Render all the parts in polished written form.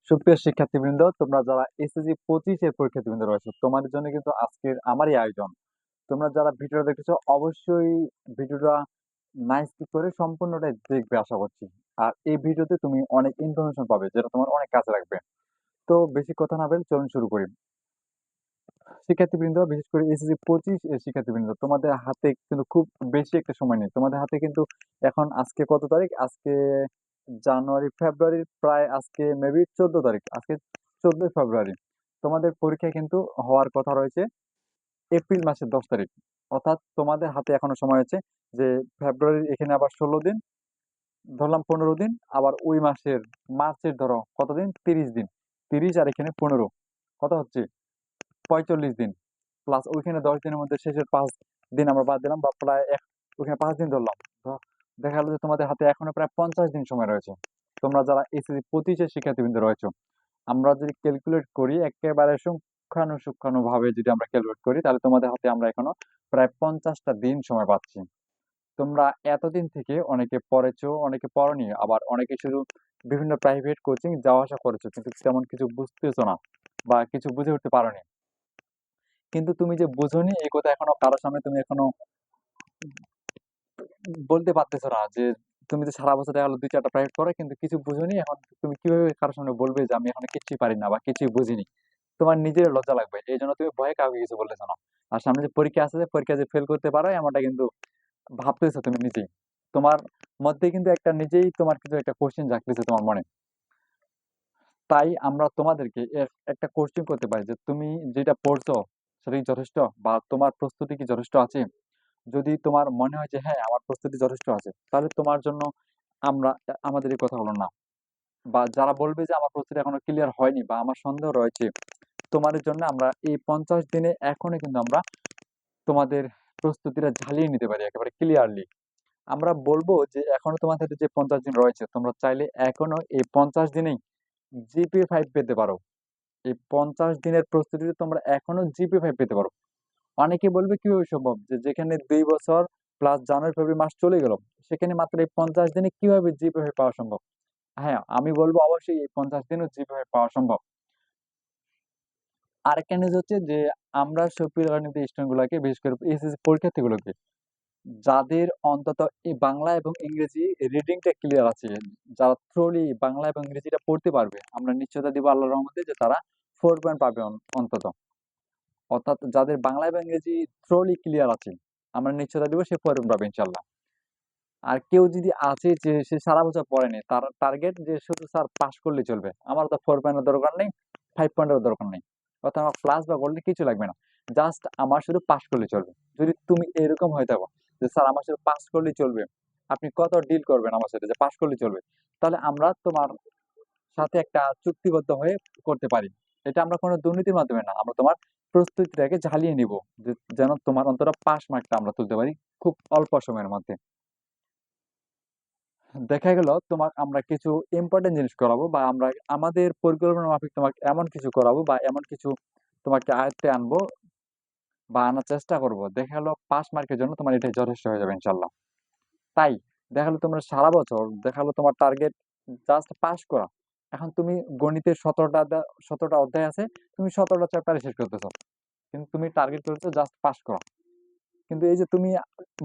সুপ্রিয় শিক্ষার্থীবৃন্দ, তোমরা যারা এসএসসি 25 এর পরীক্ষার্থীবৃন্দ রয়েছে, তোমাদের জন্য কিন্তু আজকের আমারই আয়োজন। তোমরা যারা ভিডিওটা দেখতেছো অবশ্যই ভিডিওটা না স্কিপ করে সম্পূর্ণটাই দেখবে আশা করছি। আর এই ভিডিওতে তুমি অনেক ইনফরমেশন পাবে যেটা তোমার অনেক কাজে লাগবে। তো বেশি কথা না বলে চলুন শুরু করি। শিক্ষার্থীবৃন্দ, বিশেষ করে এসএসসি 25 এর শিক্ষার্থীবৃন্দ, তোমাদের হাতে কিন্তু খুব বেশি একটা সময় নেই। তোমাদের হাতে কিন্তু এখন আজকে কত তারিখ? আজকে জানুয়ারি ফেব্রুয়ারির প্রায় আজকে মেবি 14 তারিখ। আজকে 14 ফেব্রুয়ারি। তোমাদের পরীক্ষা কিন্তু হওয়ার কথা রয়েছে এপ্রিল মাসের 10 তারিখ। অর্থাৎ তোমাদের হাতে এখনো সময় আছে যে ফেব্রুয়ারির এখানে আবার 16 দিন, ধরলাম 15 দিন, আবার ওই মাসের মার্চের ধরো কতদিন, 30 দিন। 30 আর এখানে 15, কত হচ্ছে? 45 দিন। প্লাস ওইখানে 10 দিনের মধ্যে শেষের 5 দিন আমরা বাদ দিলাম, বা প্রায় ওইখানে 5 দিন ধরলাম। তো দেখা গেলো যে তোমাদের হাতে এখনো প্রায় 50 দিন সময় রয়েছে। তোমরা যারা এসএসসি 25 এর শিক্ষার্থীবৃন্দ রয়েছে, আমরা যদি ক্যালকুলেট করি একেবারে সূক্ষ্মাণু ভাবে যদি আমরা ক্যালকুলেট করি, তাহলে তোমাদের হাতে আমরা এখনো প্রায় 50টা দিন সময় পাচ্ছি। তোমরা এতদিন থেকে অনেকে পড়েছো, অনেকে পড়নি, আবার অনেকে শুধু বিভিন্ন প্রাইভেট কোচিং যাওয়া আসা করেছো, কিন্তু তেমন কিছু বুঝতেছো না বা কিছু বুঝে উঠতে পারোনি। কিন্তু তুমি যে বুঝোনি এই কথা এখনো কারোর সামনে তুমি এখনো বলতে পারতেছো না যে তুমি যে সারা বছর দেখা গেলো 2-4টা প্রাইভেট পড়ো কিন্তু কিছু বুঝোনি। এখন তুমি কিভাবে কারোর সামনে বলবে যে আমি এখনো কিছুই পারি না বা কিছুই বুঝিনি? তোমার নিজের লজ্জা লাগবে, এই জন্য তুমি ভয়ে কাউকে কিছু বলতেছো না। আর সামনে যে পরীক্ষা আছে, যে পরীক্ষা যে ফেল করতে পারো এমনটা কিন্তু ভাবতেছো তুমি নিজেই। তোমার মধ্যে কিন্তু একটা নিজেই তোমার কিছু একটা কোশ্চেন জাগতেছে তোমার মনে। তাই আমরা তোমাদেরকে একটা কোশ্চেন করতে পারি যে তুমি যেটা পড়ছো সেটা কি যথেষ্ট, বা তোমার প্রস্তুতি কি যথেষ্ট আছে? যদি তোমার মনে হয় যে হ্যাঁ আমার প্রস্তুতি যথেষ্ট আছে, তাহলে তোমার জন্য আমরা আমাদের এই কথা হলো না। বা যারা বলবে যে আমার প্রস্তুতি এখনো ক্লিয়ার হয়নি বা আমার সন্দেহ রয়েছে, তোমাদের জন্য আমরা এই 50 দিনে এখনো কিন্তু আমরা তোমাদের প্রস্তুতিটা ঝালিয়ে নিতে পারি একেবারে ক্লিয়ারলি। আমরা বলবো যে এখনো তোমাদের হাতে যে 50 দিন রয়েছে, তোমরা চাইলে এখনো এই 50 দিনেই জিপিএ 5 পেতে পারো। এই 50 দিনের প্রস্তুতিতে তোমরা এখনো জিপিএ 5 পেতে পারো। অনেকে বলবে কিভাবে সম্ভব, যে যেখানে 2 বছর প্লাস জানুয়ারি ফেব্রুয়ারি মাস চলে গেল, সেখানে মাত্র এই 50 দিনে কিভাবে জিপিএ পাওয়া সম্ভব? হ্যাঁ, আমি বলবো অবশ্যই এই 50 দিনও জিপিএ পাওয়া সম্ভব। আরেকটা নিউজ হচ্ছে যে আমরা সক্রিয় রাজনীতি স্টুডেন্ট গুলাকে, বিশেষ করে এসএসসি পরীক্ষার্থীগুলোকে, যাদের অন্তত এই বাংলা এবং ইংরেজি রিডিংটা ক্লিয়ার আছে, যারা থ্রোলি বাংলা এবং ইংরেজিটা পড়তে পারবে, আমরা নিশ্চয়তা দিব আল্লাহর রহমতে যে তারা 4 পয়েন্ট পাবে অন্তত। অর্থাৎ যাদের বাংলা এবং ইংরেজি থ্রোলি ক্লিয়ার আছে, আমরা নিশ্চয়তা দিব সে 4 পয়েন্ট পাবে ইনশাল্লাহ। আর কেউ যদি আছে যে সে সারা বছর পড়েনি, তার টার্গেট যে শুধু স্যার পাস করলে চলবে, আমার তো 4 পয়েন্টের দরকার নেই, 5 পয়েন্টের দরকার নেই, অর্থাৎ আমার প্লাস বা গোল্ডে কিছু লাগবে না, জাস্ট আমার শুধু পাস করলে চলবে। যদি তুমি এরকম হয়ে থাকো যে স্যার আমার শুধু পাস করলেই চলবে, আপনি কত ডিল করবেন আমার সাথে যে পাস করলে চলবে, তাহলে আমরা তোমার সাথে একটা চুক্তিবদ্ধ হয়ে করতে পারি। এটা আমরা কোনো দুর্নীতির মাধ্যমে না, আমরা তোমার প্রস্তুতিটাকে ঝালিয়ে নিব, যেন তোমার অন্তত পাস মার্কটা আমরা তুলতে পারি খুব অল্প সময়ের মধ্যে। দেখা গেল তোমার আমরা কিছু ইম্পর্টেন্ট জিনিস করাবো, বা আমরা আমাদের পরিকল্পনা মাফিক তোমাকে এমন কিছু করাবো বা এমন কিছু তোমাকে আয়ত্তে আনবো বা আনার চেষ্টা করব, দেখা গেলো পাস মার্কের জন্য তোমার এটাই যথেষ্ট হয়ে যাবে ইনশাল্লাহ। তাই দেখা গেলো তোমরা সারা বছর দেখা গেলো তোমার টার্গেট জাস্ট পাস করা। এখন তুমি গণিতের 17টা অধ্যায় আছে, তুমি 17টা চ্যাপ্টারে শেষ করতেছো, কিন্তু তুমি টার্গেট করেছো জাস্ট পাস করা। কিন্তু এই যে তুমি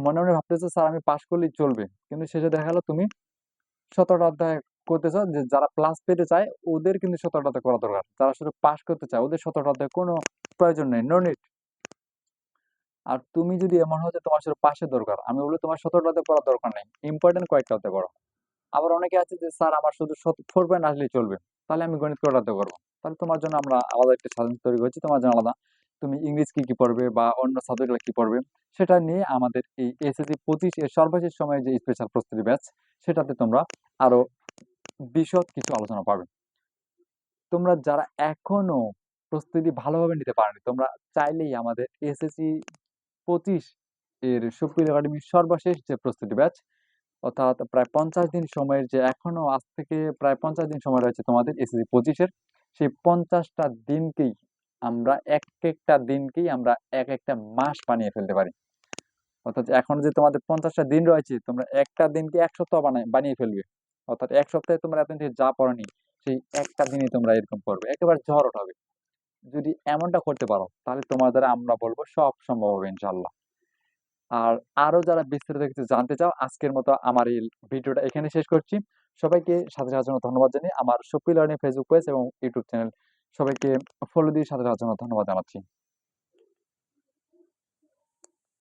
মনে মনে ভাবতেছো স্যার আমি পাস করলেই চলবে, কিন্তু শেষে দেখা গেলো তুমি 17টা অধ্যায় করতেছ। যে যারা প্লাস পেতে চায় ওদের কিন্তু 17টাতে করা দরকার, যারা শুধু পাস করতে চায় ওদের 17টা অধ্যায় কোনো প্রয়োজন নেই, নো নিড। আর তুমি যদি এমন হয় যে তোমার শুধু পাশের দরকার, আমি বলবো তোমার 17টা অধ্যায় পড়ার দরকার নেই, ইম্পর্টেন্ট কয়েকটা অধ্যায় পড়ো। আবার অনেকে আছে যে স্যার আমার শুধু 4 পয়েন্ট আসলেই চলবে, তাহলে আমি গণিত করাতে করবো। তাহলে তোমার জন্য আমরা আলাদা একটা সাজেশন তৈরি করছি, তোমার জন্য আলাদা। তুমি ইংলিশ কি কি পড়বে বা অন্য সাবজেক্টগুলো কি পড়বে, সেটা নিয়ে আমাদের এই এসএসসি 25 এর সর্বশেষ সময়ে যে স্পেশাল প্রস্তুতি ব্যাচ, সেটাতে তোমরা আরো বিশদ কিছু আলোচনা পাবে। তোমরা যারা এখনো প্রস্তুতি ভালোভাবে নিতে পারোনি, তোমরা চাইলেই আমাদের এসএসসি 25 এর সুপ্রিয় একাডেমির সর্বশেষ যে প্রস্তুতি ব্যাচ, অর্থাৎ প্রায় 50 দিন সময়ের, যে এখনো আজ থেকে প্রায় 50 দিন সময় রয়েছে তোমাদের এসএসসি 25-এর, সেই 50টা দিনকেই আমরা একটা দিনকেই আমরা একটা মাস বানিয়ে ফেলতে পারি। অর্থাৎ এখন যে তোমাদের 50টা দিন রয়েছে, তোমরা একটা দিনকে 1 সপ্তাহ বানিয়ে ফেলবে। অর্থাৎ 1 সপ্তাহে তোমরা এতদিন থেকে যা পড়োনি সেই একটা দিনই তোমরা এরকম করবে, একেবারে ঝড় উঠাবে। যদি এমনটা করতে পারো তাহলে তোমার দ্বারা আমরা বলবো সব সম্ভব হবে ইনশাল্লাহ। আর আরো যারা বিস্তারিত কিছু জানতে চাও, আজকের মতো আমার এই ভিডিওটা এখানে শেষ করছি। সবাইকে সাথে থাকার জন্য ধন্যবাদ জানিয়ে আমার শফি লার্নিং ফেসবুক পেজ এবং ইউটিউব চ্যানেল সবাইকে ফলো দিয়ে সাথে থাকার জন্য ধন্যবাদ জানাচ্ছি।